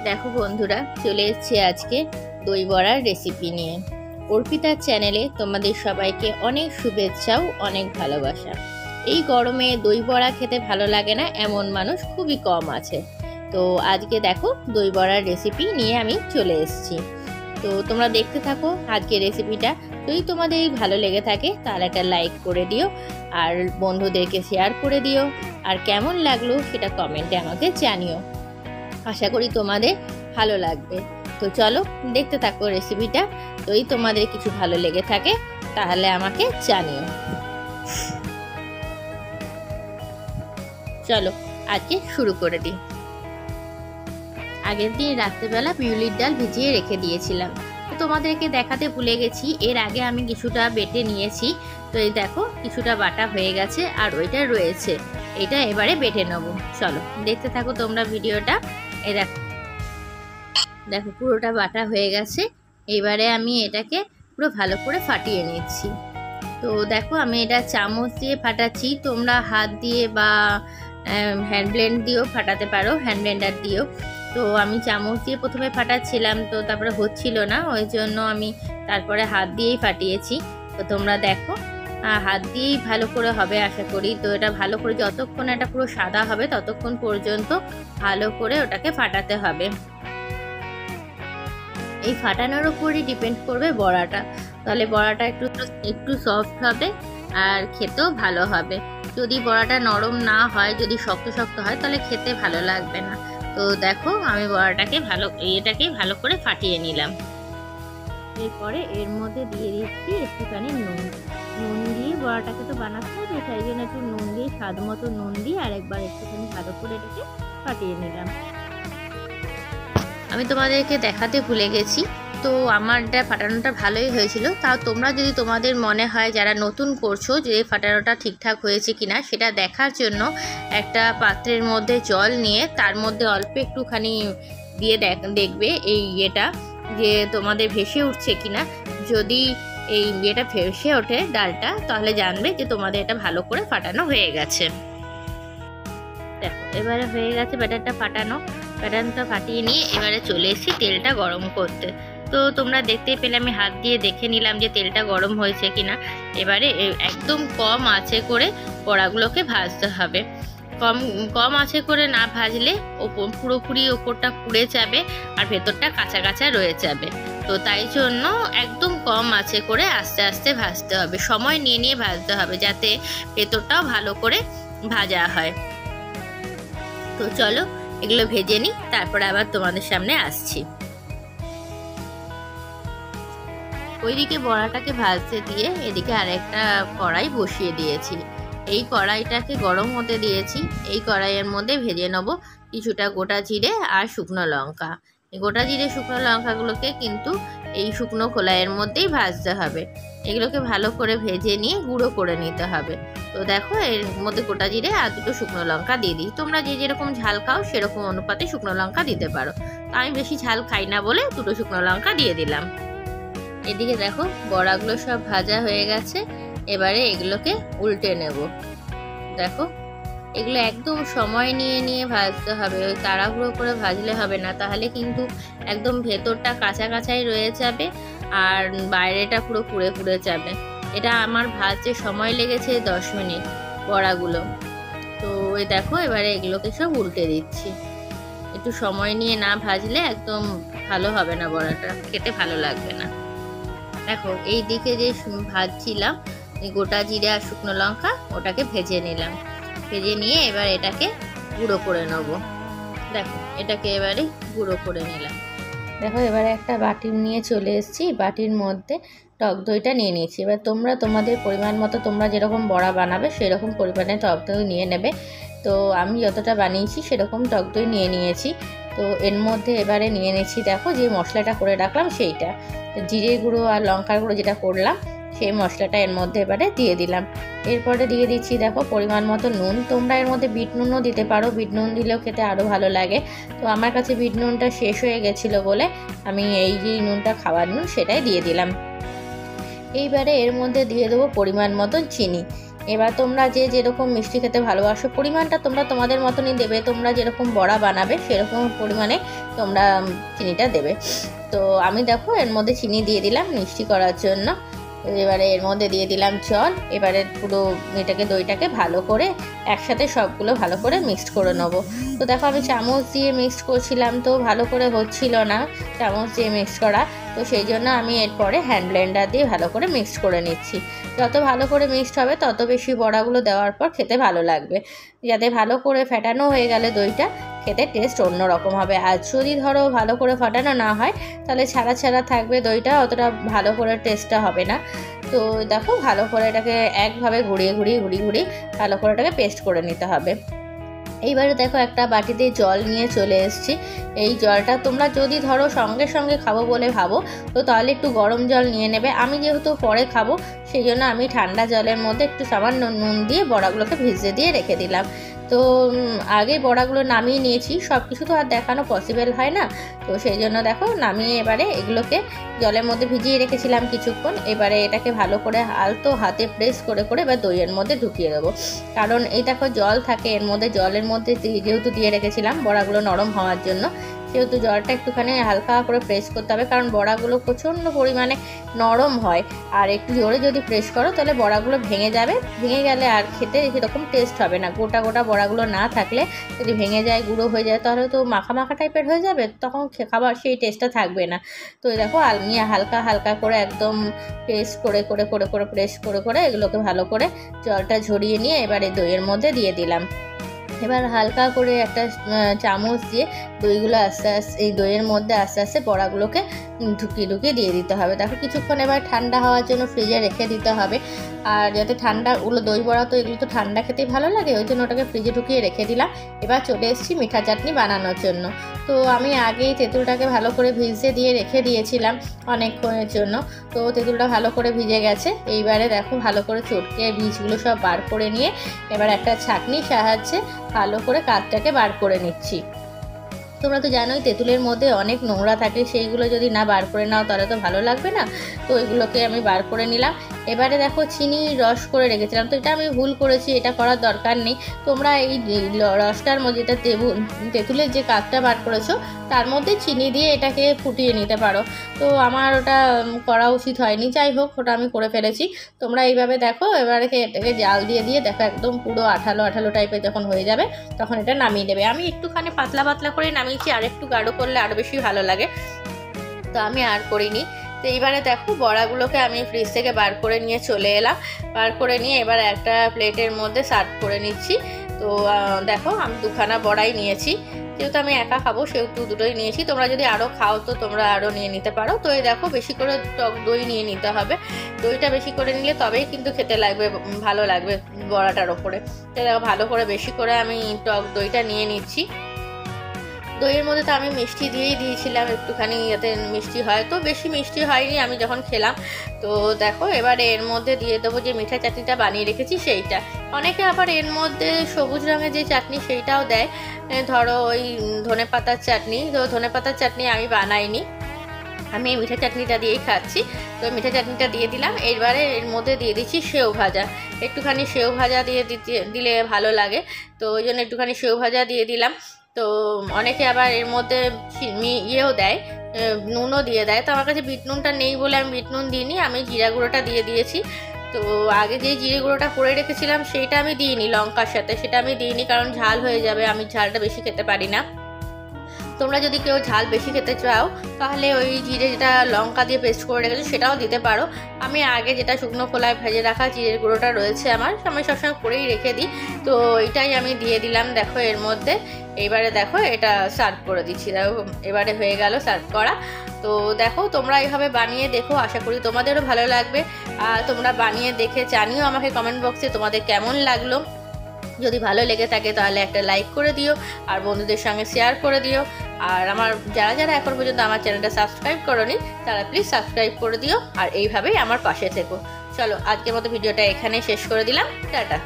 দেখো বন্ধুরা, চলে এসেছি আজকে দই বড়ার রেসিপি নিয়ে। অর্পিতার চ্যানেলে তোমাদের সবাইকে অনেক শুভেচ্ছাও অনেক ভালোবাসা। এই গরমে দই বড়া খেতে ভালো লাগে না এমন মানুষ খুবই কম আছে। তো আজকে দেখো দই বড়ার রেসিপি নিয়ে আমি চলে এসেছি। তো তোমরা দেখতে থাকো আজকের রেসিপিটা। যদি তোমাদের ভালো লেগে থাকে তাহলে একটা লাইক করে দিও, আর বন্ধুদেরকে শেয়ার করে দিও, আর কেমন লাগলো সেটা কমেন্টে আমাকে জানিও। আশা করি তোমাদের ভালো লাগবে। তো চলো দেখতে থাকো রেসিপিটা। যদি তোমাদের কিছু ভালো লেগে থাকে তাহলে আমাকে জানিও। চলো আজকে শুরু করে দিই। আগের দিন রাত্রেবেলা বিউলির ডাল ভিজিয়ে রেখে দিয়েছিলাম, তো তোমাদেরকে দেখাতে ভুলে গেছি। এর আগে আমি কিছুটা বেটে নিয়েছি। তো এই দেখো কিছুটা বাটা হয়ে গেছে, আর ওইটা রয়েছে, এটা এবারে বেটে নেবো। চলো দেখতে থাকো তোমরা ভিডিওটা। এই দেখো পুরোটা বাটা হয়ে গেছে। এবারে আমি এটাকে পুরো ভালো করে ফাটিয়ে নিচ্ছি। তো দেখো আমি এটা চামচ দিয়ে ফাটাচ্ছি, তোমরা হাত দিয়ে বা হ্যান্ড ব্লেন্ড দিয়েও ফাটাতে পারো, হ্যান্ড ব্লেন্ডার দিয়েও। তো আমি চামচ দিয়ে প্রথমে ফাটাচ্ছিলাম, তো তারপরে হচ্ছিল না, ওই জন্য আমি তারপরে হাত দিয়েই ফাটিয়েছি। তো তোমরা দেখো হাত দিয়েই ভালো করে হবে আশা করি। তো এটা ভালো করে যতক্ষণ এটা পুরো সাদা হবে ততক্ষণ পর্যন্ত ভালো করে ওটাকে ফাটাতে হবে। এই ফাটানোর উপরই ডিপেন্ড করবে বড়াটা, তাহলে বড়াটা একটু সফট হবে আর খেতেও ভালো হবে। যদি বড়াটা নরম না হয়, যদি শক্ত শক্ত হয়, তাহলে খেতে ভালো লাগবে না। তো দেখো আমি বড়াটাকে এটাকে ভালো করে ফাটিয়ে নিলাম। এরপরে এর মধ্যে দিয়ে দিচ্ছি একটুখানি নুন দিয়ে বড়াটাকে তো বানাতে হবে, তাই জন্য একটু নুন দিয়ে স্বাদ মতো নুন দিয়ে আরেকবার একটুখানি ভালো করে এটাকে ফাটিয়ে নিলাম। আমি তোমাদেরকে দেখাতে ভুলে গেছি, তো আমারটা ফাটানোটা ভালোই হয়েছিল। তাও তোমরা যদি তোমাদের মনে হয় যারা নতুন করছো যে ফাটানোটা ঠিকঠাক হয়েছে কিনা সেটা দেখার জন্য একটা পাত্রের মধ্যে জল নিয়ে তার মধ্যে অল্প একটুখানি দিয়ে দেখবে এই ইয়েটা যে তোমাদের ভেসে উঠছে কিনা। যদি এই ইয়েটা ভেসে ওঠে ডালটা, তাহলে জানবে যে তোমাদের এটা ভালো করে ফাটানো হয়ে গেছে। দেখো এবারে হয়ে গেছে ব্যাটারটা প্যাটার্নটা ফাটিয়ে নিয়ে এবারে চলে এসেছি তেলটা গরম করতে। তো তোমরা দেখতে পেলে আমি হাত দিয়ে দেখে নিলাম যে তেলটা গরম হয়েছে কিনা। এবারে একদম কম আঁচে করে বড়াগুলোকে ভাজতে হবে। কম আঁচে করে না ভাজলে পুরোপুরি ওপরটা পুড়ে যাবে আর ভেতরটা কাঁচা কাঁচা রয়ে যাবে। তো তাই জন্য একদম কম আঁচে করে আস্তে আস্তে ভাজতে হবে, সময় নিয়ে নিয়ে ভাজতে হবে যাতে ভেতরটাও ভালো করে ভাজা হয়। তো চলো এগুলো ভেজে নিই, তারপরে আবার তোমাদের সামনে আসছি। ওইদিকে বড়াটাকে ভাজতে দিয়ে এদিকে আরেকটা কড়াই বসিয়ে দিয়েছি। এই কড়াইটাকে গরম হতে দিয়েছি। এই কড়াইয়ের মধ্যে ভেজে নেবো কিছুটা গোটা জিরে আর শুকনো লঙ্কা। এই গোটা জিরে শুকনো লঙ্কাগুলোকে কিন্তু এই শুকনো খোলাইয়ের মধ্যেই ভাজতে হবে। এগুলোকে ভালো করে ভেজে নিয়ে গুঁড়ো করে নিতে হবে। তো দেখো এর মধ্যে গোটা জিরে আর দুটো শুকনো লঙ্কা দিয়ে দিই। তোমরা যে যেরকম ঝাল খাও সেরকম অনুপাতে শুকনো লঙ্কা দিতে পারো। তো আমি বেশি ঝাল খাই না বলে দুটো শুকনো লঙ্কা দিয়ে দিলাম। এদিকে দেখো বড়াগুলো সব ভাজা হয়ে গেছে। এবারে এগুলোকে উল্টে নেব। দেখো এগুলো একদম সময় নিয়ে নিয়ে ভাজতে হবে, ওই তাড়াহুড়ো করে ভাজলে হবে না, তাহলে কিন্তু একদম ভেতরটা কাঁচা কাঁচাই রয়ে যাবে আর বাইরেটা পুরো পুড়ে পুড়ে যাবে। এটা আমার ভাজতে সময় লেগেছে 10 মিনিট বড়াগুলো। তো ওই দেখো এবারে এগুলোকে সব উল্টে দিচ্ছি। একটু সময় নিয়ে না ভাজলে একদম ভালো হবে না, বড়াটা খেতে ভালো লাগবে না। দেখো এই দিকে যে ভাজছিলাম গোটা জিরে আর শুকনো লঙ্কা, ওটাকে ভেজে নিলাম। ভেজে নিয়ে এবার এটাকে গুঁড়ো করে নেব। দেখো এটাকে এবারে গুঁড়ো করে নিলাম। দেখো এবারে একটা বাটি নিয়ে চলে এসেছি, বাটির মধ্যে টক দইটা নিয়ে নিয়েছি। এবার তোমরা তোমাদের পরিমাণ মতো তোমরা যেরকম বড়া বানাবে সেরকম পরিমাণে টক দই নিয়ে নেবে। তো আমি যতটা বানিয়েছি সেরকম টক দই নিয়ে নিয়েছি। তো এর মধ্যে এবারে নিয়ে নিয়েছি দেখো যে মশলাটা করে রাখলাম সেইটা, জিরে গুঁড়ো আর লঙ্কার গুঁড়ো যেটা করলাম সেই মশলাটা এর মধ্যে এবারে দিয়ে দিলাম। এরপরে দিয়ে দিচ্ছি দেখো পরিমাণ মতো নুন। তোমরা এর মধ্যে বিট নুনও দিতে পারো, বিট নুন দিলেও খেতে আরও ভালো লাগে। তো আমার কাছে বিট নুনটা শেষ হয়ে গেছিলো বলে আমি এই যে নুনটা খাবার নুন সেটাই দিয়ে দিলাম। এইবারে এর মধ্যে দিয়ে দেবো পরিমাণ মতো চিনি। এবার তোমরা যে যেরকম মিষ্টি খেতে ভালোবাসো পরিমাণটা তোমরা তোমাদের মতনই দেবে, তোমরা যেরকম বড়া বানাবে সেরকম পরিমাণে তোমরা চিনিটা দেবে। তো আমি দেখো এর মধ্যে চিনি দিয়ে দিলাম মিষ্টি করার জন্য। এবারে এর মধ্যে দিয়ে দিলাম জল। এবারে পুরো এটাকে দইটাকে ভালো করে একসাথে সবগুলো ভালো করে মিক্সড করে নেবো। তো দেখো আমি চামচ দিয়ে মিক্সড করছিলাম, তো ভালো করে হচ্ছিল না চামচ দিয়ে মিক্সড করা, তো সেই জন্য আমি এরপরে হ্যান্ড ব্লেন্ডার দিয়ে ভালো করে মিক্সড করে নিচ্ছি। যত ভালো করে মিক্সড হবে তত বেশি বড়াগুলো দেওয়ার পর খেতে ভালো লাগবে। যাতে ভালো করে ফেটানো হয়ে গেলে দইটা খেতে টেস্ট অন্যরকম হবে। আর যদি ধরো ভালো করে ফাটানো না হয় তাহলে ছাড়া ছাড়া থাকবে দইটা, অতটা ভালো করে টেস্টটা হবে না। তো দেখো ভালো করে এটাকে একভাবে ঘুরিয়ে ভালো করে এটাকে পেস্ট করে নিতে হবে। এইবারে দেখো একটা বাটিতে জল নিয়ে চলে এসেছি। এই জলটা তোমরা যদি ধরো সঙ্গে সঙ্গে খাবো বলে ভাবো তো তাহলে একটু গরম জল নিয়ে নেবে। আমি যেহেতু পরে খাবো সেই জন্য আমি ঠান্ডা জলের মধ্যে একটু সামান্য নুন দিয়ে বড়াগুলোকে ভিজিয়ে দিয়ে রেখে দিলাম। তো আগে বড়াগুলো নামিয়ে নিয়েছি, সব কিছু তো আর দেখানো পসিবল হয় না, তো সেই জন্য দেখো নামিয়ে এবারে এগুলোকে জলের মধ্যে ভিজিয়ে রেখেছিলাম কিছুক্ষণ। এবারে এটাকে ভালো করে আলতো হাতে প্রেস করে এবার দইয়ের মধ্যে ঢুকিয়ে দেবো। কারণ এই দেখো জল থাকে এর মধ্যে, জলের মধ্যে যেহেতু দিয়ে রেখেছিলাম বড়াগুলো নরম হওয়ার জন্য, সেহেতু জলটা একটুখানি হালকা করে প্রেস করতে হবে। কারণ বড়াগুলো প্রচণ্ড পরিমাণে নরম হয়, আর একটু জোরে যদি প্রেস করো তাহলে বড়াগুলো ভেঙে যাবে, ভেঙে গেলে আর খেতে সেরকম টেস্ট হবে না। গোটা গোটা বড়াগুলো না থাকলে যদি ভেঙে যায় গুঁড়ো হয়ে যায় তাহলে তো মাখা মাখা টাইপের হয়ে যাবে, তখন খাবার সেই টেস্টটা থাকবে না। তো দেখো নিয়ে হালকা করে একদম প্রেস করে প্রেস করে এগুলোকে ভালো করে জলটা ঝরিয়ে নিয়ে এবারে দইয়ের মধ্যে দিয়ে দিলাম। এবার হালকা করে একটা চামচ দিয়ে দইগুলো আস্তে আস্তে এই দইয়ের মধ্যে আস্তে আস্তে বড়াগুলোকে ঢুকিয়ে দিয়ে দিতে হবে। দেখো কিছুক্ষণ এবার ঠান্ডা হওয়ার জন্য ফ্রিজে রেখে দিতে হবে। আর যাতে ঠান্ডাগুলো দই বড়া তো এগুলো তো ঠান্ডা খেতেই ভালো লাগে, ওই জন্য ওটাকে ফ্রিজে ঢুকিয়ে রেখে দিলাম। এবার চলে এসেছি মিঠা চাটনি বানানোর জন্য। তো আমি আগেই তেঁতুলটাকে ভালো করে ভিজতে দিয়ে রেখে দিয়েছিলাম অনেকক্ষণের জন্য, তো তেঁতুলটা ভালো করে ভিজে গেছে। এইবারে দেখো ভালো করে চটকে বীজগুলো সব বার করে নিয়ে এবার একটা ছাঁকনির সাহায্যে ভালো করে কাঠটাকে বার করে নিচ্ছি। তোমরা তো জানোই তেঁতুলের মধ্যে অনেক নোংরা থাকে, সেইগুলো যদি না বার করে নাও তাহলে তো ভালো লাগবে না। তো এগুলোকে আমি বার করে নিলাম। এবারে দেখো চিনি রস করে রেখেছিলাম, তো এটা আমি ভুল করেছি, এটা করার দরকার নেই। তোমরা এই রসটার মধ্যে যেটা তেঁতুলের যে কাঠটা বার করেছো তার মধ্যে চিনি দিয়ে এটাকে ফুটিয়ে নিতে পারো। তো আমার ওটা করা উচিত হয়নি, যাই হোক ওটা আমি করে ফেলেছি। তোমরা এইভাবে দেখো এবারে এটাকে জাল দিয়ে দেখো একদম পুরো আঠালো টাইপের যখন হয়ে যাবে তখন এটা নামিয়ে দেবে। আমি একটুখানি পাতলা করে নামিয়েছি, আর একটু গাঢ় করলে আরও বেশি ভালো লাগে, তো আমি আর করিনি। তো এইবারে দেখো বড়াগুলোকে আমি ফ্রিজ থেকে বার করে নিয়ে চলে এলাম। বার করে নিয়ে এবার একটা প্লেটের মধ্যে সার্ভ করে নিচ্ছি। তো দেখো আমি দুখানা বড়াই নিয়েছি, যেহেতু আমি একা খাবো সেহেতু দুটোই নিয়েছি। তোমরা যদি আরও খাও তো তোমরা আরও নিয়ে নিতে পারো। তো এই দেখো বেশি করে টক দই নিয়ে নিতে হবে, দইটা বেশি করে নিলে তবেই কিন্তু খেতে লাগবে, ভালো লাগবে বড়াটার ওপরে। তো দেখো ভালো করে বেশি করে আমি টক দইটা নিয়ে নিচ্ছি। দইয়ের মধ্যে তো আমি মিষ্টি দিয়েছিলাম একটুখানি, যাতে মিষ্টি হয়, তো বেশি মিষ্টি হয়নি আমি যখন খেলাম। তো দেখো এবারে এর মধ্যে দিয়ে দেবো যে মিঠা চাটনিটা বানিয়ে রেখেছি সেইটা। অনেকে আবার এর মধ্যে সবুজ রঙের যে চাটনি সেইটাও দেয়, ধরো ওই ধনেপাতার চাটনি। তো ধনেপাতার চাটনি আমি বানাইনি, আমি এই মিঠা চাটনিটা দিয়েই খাচ্ছি। তো মিঠা চাটনিটা দিয়ে দিলাম। এবারে এর মধ্যে দিয়ে দিচ্ছি সেও ভাজা, একটুখানি সেও ভাজা দিলে ভালো লাগে, তো ওই জন্য একটুখানি সেও ভাজা দিয়ে দিলাম। তো অনেকে আবার এর মধ্যে ইয়েও দেয়, নুনও দিয়ে দেয়। তো আমার কাছে বিট নুনটা নেই বলে আমি বিট নুন দিইনি, আমি জিরা গুঁড়োটা দিয়ে দিয়েছি। তো আগে যে জিরে গুঁড়োটা করে রেখেছিলাম সেইটা আমি দিইনি লঙ্কার সাথে, সেটা আমি দিইনি কারণ ঝাল হয়ে যাবে, আমি ঝালটা বেশি খেতে পারি না। তোমরা যদি কেউ ঝাল বেশি খেতে চাও তাহলে ওই জিরে যেটা লঙ্কা দিয়ে পেস্ট করে রেখেছো সেটাও দিতে পারো। আমি আগে যেটা শুকনো খোলায় ভেজে রাখা জিরের গুঁড়োটা রয়েছে আমার, আমি সবসময় করেই রেখে দিই, তো এটাই আমি দিয়ে দিলাম দেখো এর মধ্যে। এইবারে দেখো এটা সার্ভ করে দিচ্ছি, দেখো এবারে হয়ে গেল সার্ভ করা। তো দেখো তোমরা এইভাবে বানিয়ে দেখো, আশা করি তোমাদেরও ভালো লাগবে। আর তোমরা বানিয়ে দেখে জানিও আমাকে কমেন্ট বক্সে তোমাদের কেমন লাগলো। যদি ভালো লেগে থাকে তাহলে একটা লাইক করে দিও, আর বন্ধুদের সঙ্গে শেয়ার করে দিও। আর আমার যারা এখন পর্যন্ত আমার চ্যানেলটা সাবস্ক্রাইব করোনি তারা প্লিজ সাবস্ক্রাইব করে দিও, আর এইভাবেই আমার পাশে থেকো। চলো আজকের মতো ভিডিওটা এখানেই শেষ করে দিলাম, টাটা।